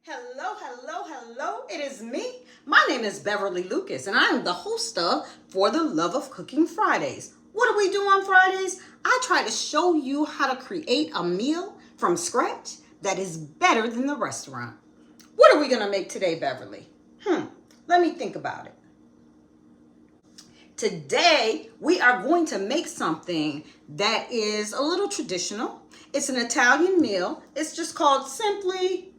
Hello, hello, hello. It is me. My name is Beverly Lucas, and I am the host of For the Love of Cooking Fridays. What do we do on Fridays? I try to show you how to create a meal from scratch that is better than the restaurant. What are we going to make today, Beverly? Let me think about it. Today, we are going to make something that is a little traditional. It's an Italian meal. It's just called simply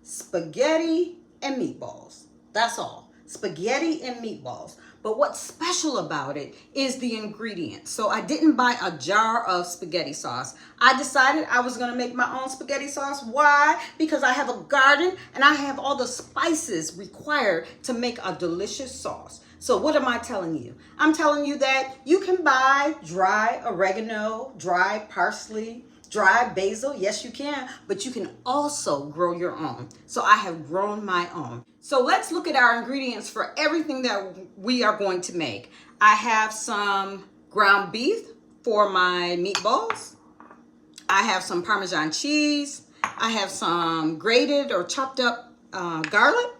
spaghetti and meatballs. That's all. Spaghetti and meatballs. But what's special about it is the ingredients. So I didn't buy a jar of spaghetti sauce. I decided I was going to make my own spaghetti sauce. Why? Because I have a garden and I have all the spices required to make a delicious sauce. So what am I telling you? I'm telling you that you can buy dry oregano, dry parsley, dry basil. Yes, you can, but you can also grow your own. So I have grown my own. So let's look at our ingredients for everything that we are going to make. I have some ground beef for my meatballs. I have some Parmesan cheese. I have some grated or chopped up garlic.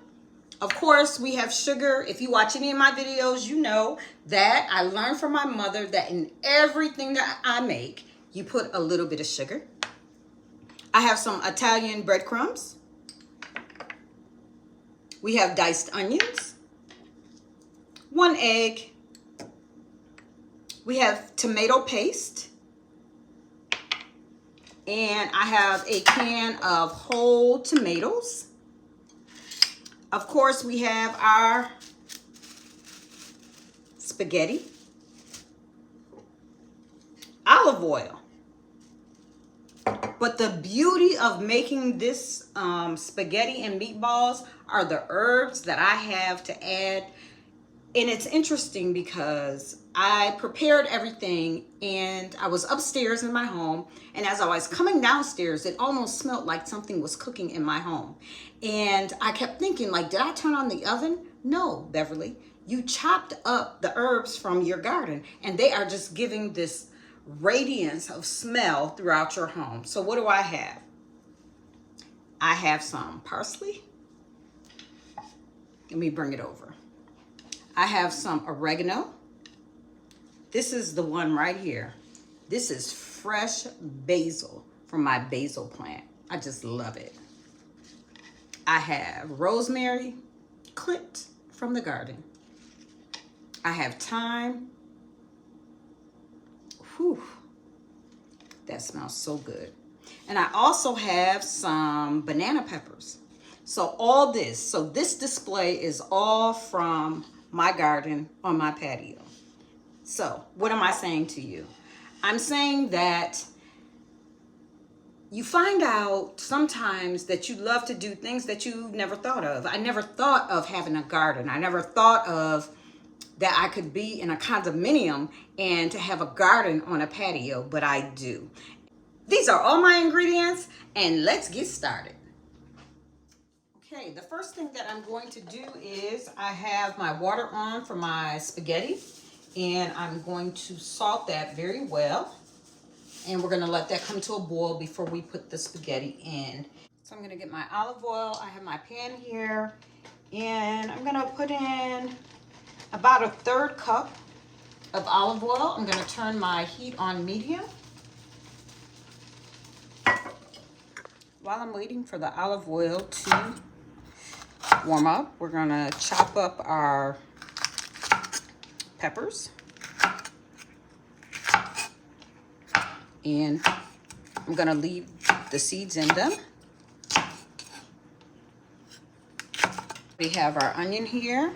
Of course, we have sugar. If you watch any of my videos, you know that I learned from my mother that in everything that I make, you put a little bit of sugar. I have some Italian breadcrumbs. We have diced onions, 1 egg. We have tomato paste. And I have a can of whole tomatoes. Of course, we have our spaghetti, olive oil. But the beauty of making this spaghetti and meatballs are the herbs that I have to add. And it's interesting because I prepared everything and I was upstairs in my home. And as I was coming downstairs, it almost smelled like something was cooking in my home. And I kept thinking, like, did I turn on the oven? No, Beverly, you chopped up the herbs from your garden and they are just giving this radiance of smell throughout your home. So what do I have? I have some parsley. Let me bring it over. I have some oregano. This is the one right here. This is fresh basil from my basil plant. I just love it. I have rosemary clipped from the garden. I have thyme. Whew, that smells so good. And I also have some banana peppers. So this display is all from my garden on my patio. So what am I saying to you? I'm saying that you find out sometimes that you love to do things that you never thought of. I never thought of having a garden. I never thought of that I could be in a condominium and to have a garden on a patio, but I do. These are all my ingredients, and let's get started. Okay, the first thing that I'm going to do is I have my water on for my spaghetti, and I'm going to salt that very well. And we're gonna let that come to a boil before we put the spaghetti in. So I'm gonna get my olive oil. I have my pan here, and I'm gonna put in about a 1/3 cup of olive oil. I'm gonna turn my heat on medium. While I'm waiting for the olive oil to warm up, we're gonna chop up our peppers. And I'm gonna leave the seeds in them. We have our onion here,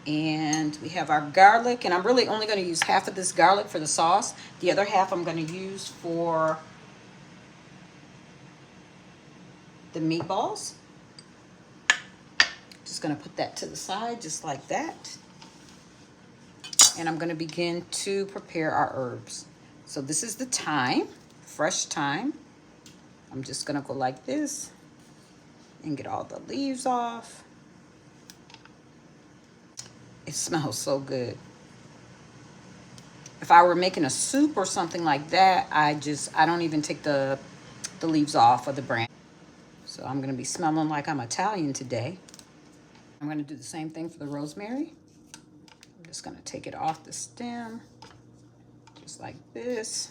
and we have our garlic, and I'm really only gonna use half of this garlic for the sauce. The other half I'm gonna use for the meatballs. Just gonna put that to the side just like that. And I'm gonna begin to prepare our herbs. So this is the thyme, fresh thyme. I'm just gonna go like this and get all the leaves off. It smells so good. If I were making a soup or something like that, I don't even take the leaves off of the branch. So I'm going to be smelling like I'm Italian today. I'm going to do the same thing for the rosemary. I'm just going to take it off the stem, just like this.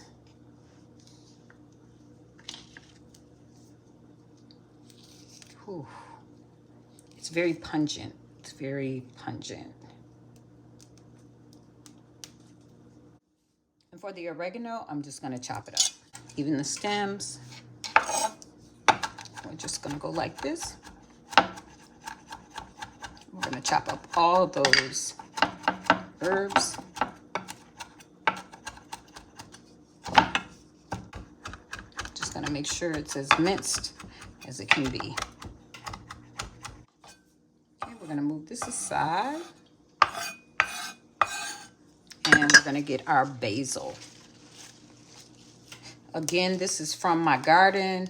Whew. It's very pungent. It's very pungent. And for the oregano, I'm just going to chop it up. Even the stems, we're just going to go like this. We're going to chop up all those herbs. Just going to make sure it's as minced as it can be. Okay, we're going to move this aside. And we're going to get our basil. Again, this is from my garden.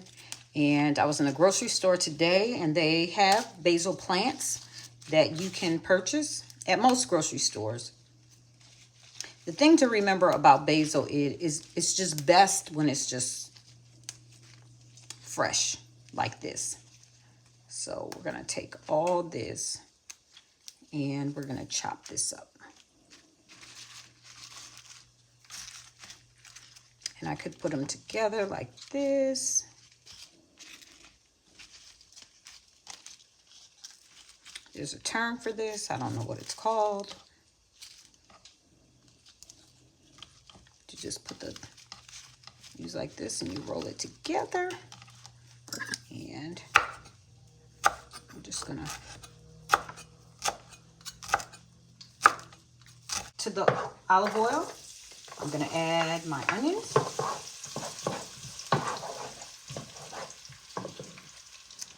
And I was in the grocery store today, and they have basil plants that you can purchase at most grocery stores. The thing to remember about basil is it's just best when it's just fresh like this. So we're going to take all this and we're going to chop this up. And I could put them together like this. There's a term for this. I don't know what it's called. You just put the, use like this and you roll it together. And I'm just gonna, to the olive oil, I'm gonna add my onions.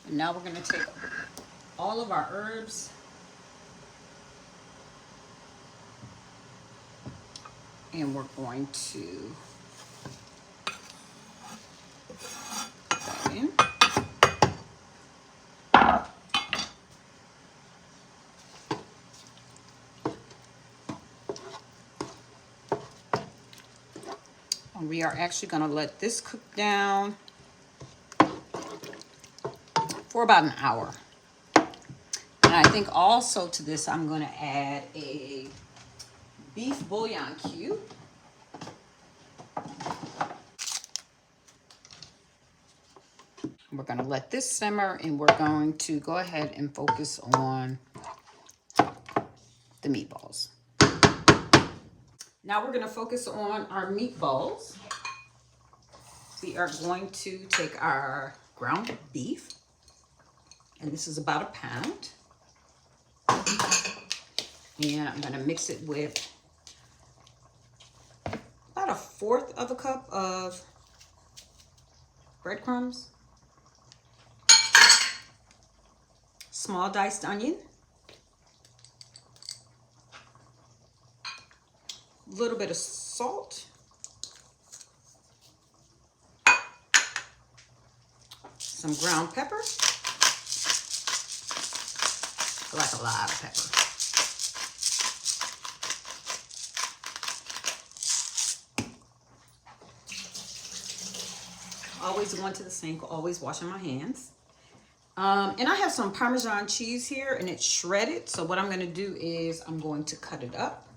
And now we're gonna take all of our herbs and we're going to put that in. And we are actually going to let this cook down for about an hour. And I think also to this, I'm going to add a beef bouillon cube. We're going to let this simmer and we're going to go ahead and focus on the meatballs. Now we're going to focus on our meatballs. We are going to take our ground beef, and this is about 1 pound. And I'm going to mix it with about 1/4 of a cup of breadcrumbs, small diced onion, a little bit of salt, some ground pepper. I like a lot of pepper. Always going to the sink, always washing my hands. And I have some Parmesan cheese here and it's shredded. So what I'm going to do is I'm going to cut it up.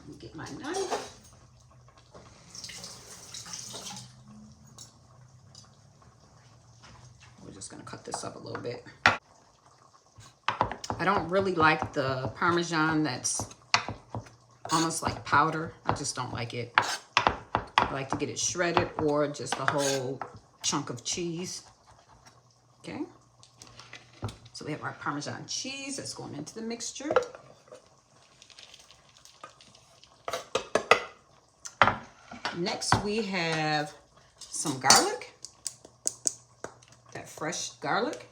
Let me get my knife. We're just going to cut this up a little bit. I don't really like the Parmesan that's almost like powder. I just don't like it. I like to get it shredded or just a whole chunk of cheese. Okay. So we have our Parmesan cheese that's going into the mixture. Next we have some garlic, that fresh garlic.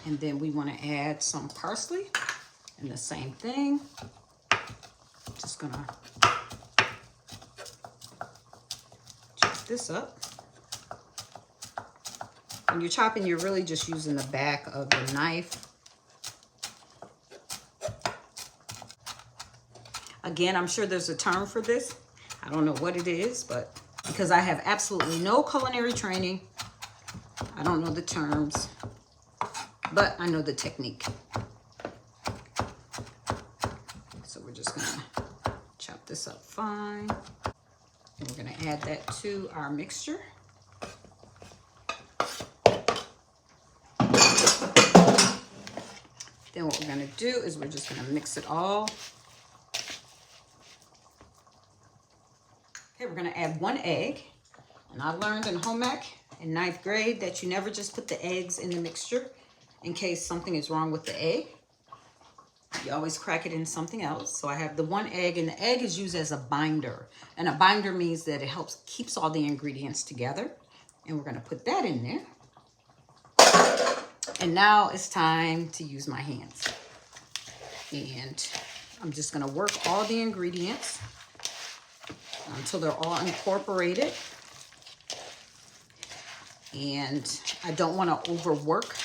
And then we want to add some parsley and the same thing. Just gonna chop this up. When you're chopping, you're really just using the back of the knife. Again, I'm sure there's a term for this. I don't know what it is, but because I have absolutely no culinary training, I don't know the terms, but I know the technique. So we're just gonna chop this up fine. And we're gonna add that to our mixture. Then what we're gonna do is we're just gonna mix it all. Okay, we're gonna add 1 egg. And I learned in home ec in 9th grade that you never just put the eggs in the mixture in case something is wrong with the egg. You always crack it in something else. So I have the 1 egg, and the egg is used as a binder. And a binder means that it keeps all the ingredients together. And we're gonna put that in there. And now it's time to use my hands. And I'm just gonna work all the ingredients until they're all incorporated. And I don't wanna overwork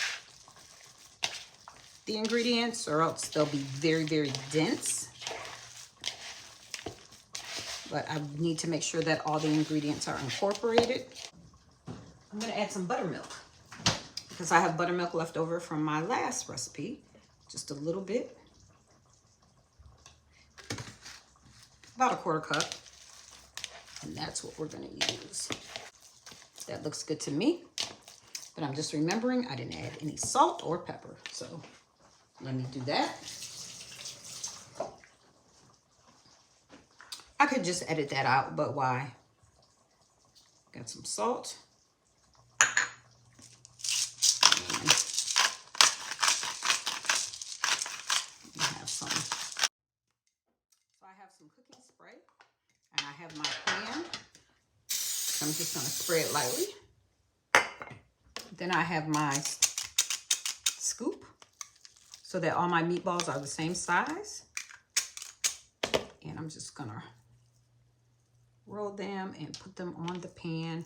the ingredients or else they'll be very, very dense. But I need to make sure that all the ingredients are incorporated. I'm gonna add some buttermilk because I have buttermilk left over from my last recipe. Just a little bit. About a 1/4 cup. And that's what we're gonna use. That looks good to me. But I'm just remembering I didn't add any salt or pepper. So let me do that. I could just edit that out, but why? Got some salt. And I have some. So I have some cooking spray, and I have my pan. So I'm just gonna spray it lightly. Then I have my scoop so that all my meatballs are the same size. And I'm just gonna roll them and put them on the pan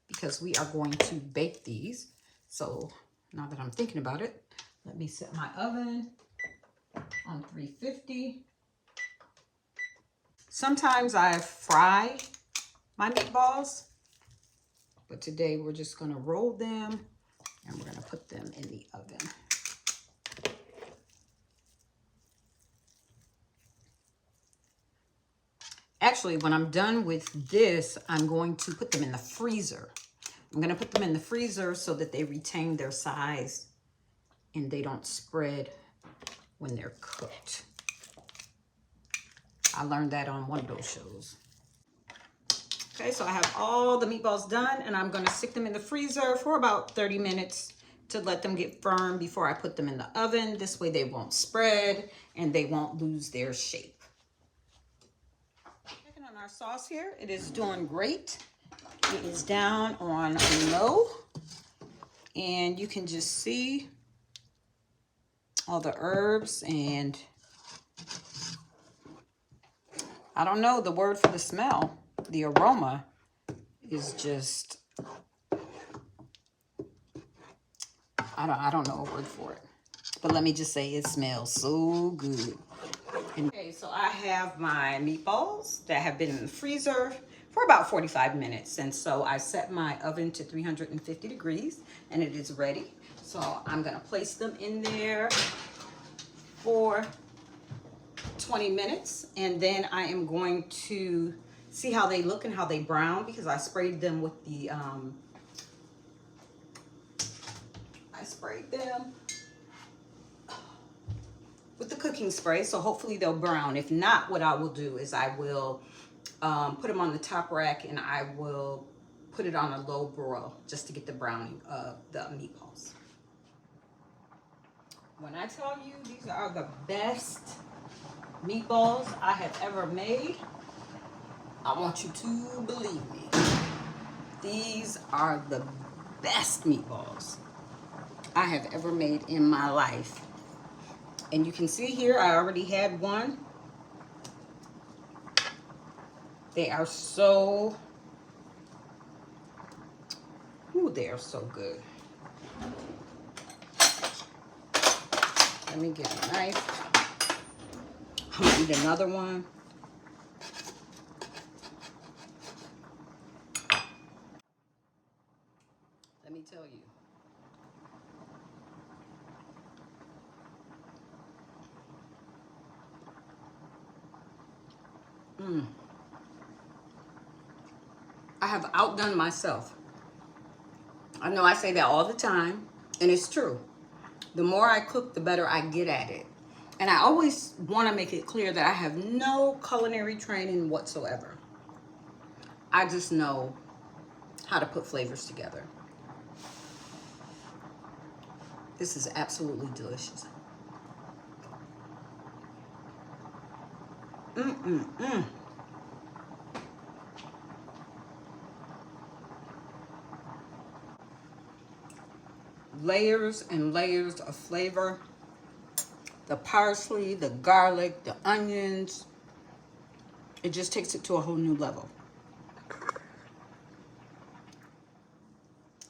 because we are going to bake these. So now that I'm thinking about it, let me set my oven on 350. Sometimes I fry my meatballs, but today we're just gonna roll them and we're gonna put them in the oven. Actually, when I'm done with this, I'm going to put them in the freezer. I'm gonna put them in the freezer so that they retain their size and they don't spread when they're cooked. I learned that on one of those shows. Okay, so I have all the meatballs done and I'm gonna stick them in the freezer for about 30 minutes to let them get firm before I put them in the oven. This way they won't spread and they won't lose their shape. Checking on our sauce here, it is doing great. It is down on low and you can just see all the herbs and I don't know the word for the smell. The aroma is just, I don't know a word for it. But let me just say it smells so good. Okay, so I have my meatballs that have been in the freezer for about 45 minutes. And so I set my oven to 350 degrees and it is ready. So I'm gonna place them in there for 20 minutes. And then I am going to see how they look and how they brown because I sprayed them with the, cooking spray. So hopefully they'll brown. If not, what I will do is I will put them on the top rack and I will put it on a low broil just to get the browning of the meatballs. When I tell you these are the best meatballs I have ever made, I want you to believe me. These are the best meatballs I have ever made in my life. And you can see here, I already had one. They are so, they are so good. Let me get a knife. I'm gonna eat another one. Let tell you. I have outdone myself. I know I say that all the time, and it's true. The more I cook, the better I get at it. And I always want to make it clear that I have no culinary training whatsoever. I just know how to put flavors together. This is absolutely delicious. Layers and layers of flavor. The parsley, the garlic, the onions. It just takes it to a whole new level.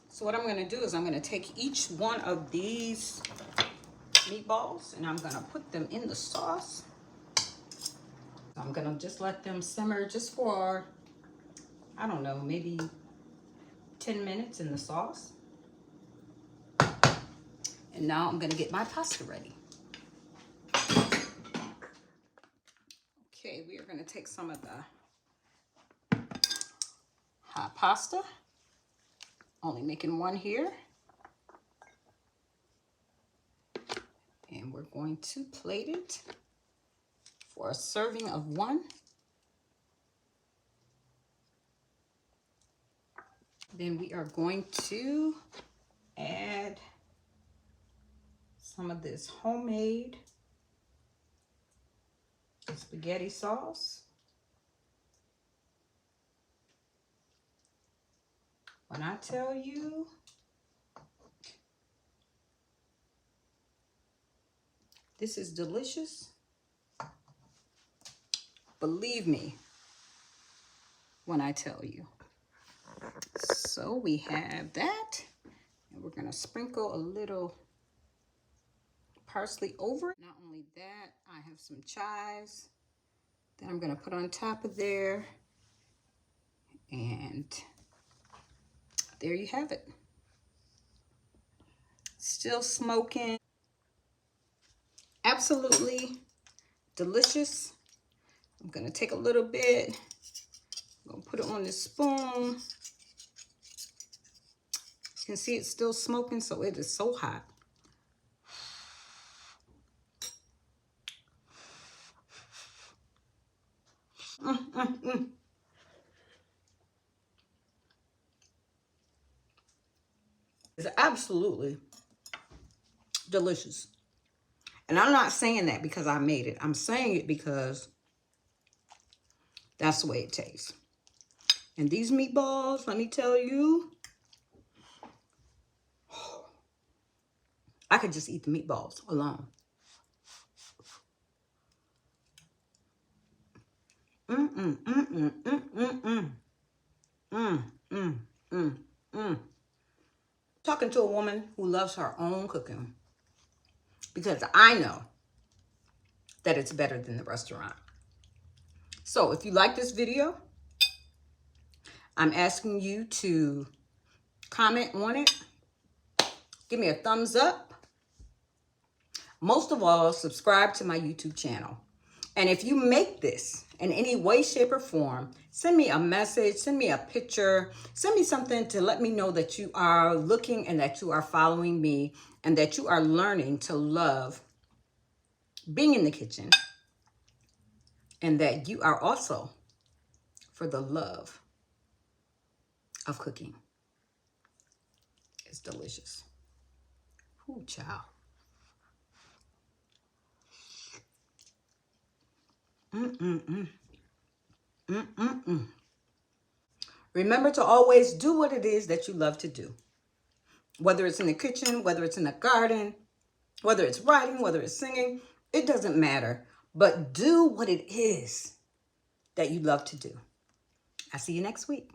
So what I'm going to do is I'm going to take each one of these meatballs and I'm going to put them in the sauce. I'm going to just let them simmer just for, I don't know, maybe 10 minutes in the sauce. And now I'm going to get my pasta ready. Okay, we are going to take some of the hot pasta. Only making one here. And we're going to plate it for a serving of one. Then we are going to add some of this homemade spaghetti sauce. When I tell you, this is delicious, believe me when I tell you. So we have that, and we're gonna sprinkle a little parsley over it. Not only that, I have some chives that I'm gonna put on top of there, and there you have it. Still smoking. Absolutely delicious. I'm gonna take a little bit, I'm gonna put it on the spoon. You can see it's still smoking, so it is so hot. It's absolutely delicious. And I'm not saying that because I made it. I'm saying it because that's the way it tastes. And these meatballs, let me tell you, I could just eat the meatballs alone. Talking to a woman who loves her own cooking, because I know that it's better than the restaurant. So if you like this video, I'm asking you to comment on it. Give me a thumbs up. Most of all, subscribe to my YouTube channel. And if you make this in any way, shape, or form, send me a message, send me a picture, send me something to let me know that you are looking and that you are following me and that you are learning to love being in the kitchen and that you are also for the love of cooking. It's delicious. Ooh, child. Remember to always do what it is that you love to do. Whether it's in the kitchen, whether it's in the garden, whether it's writing, whether it's singing, it doesn't matter. But do what it is that you love to do. I'll see you next week.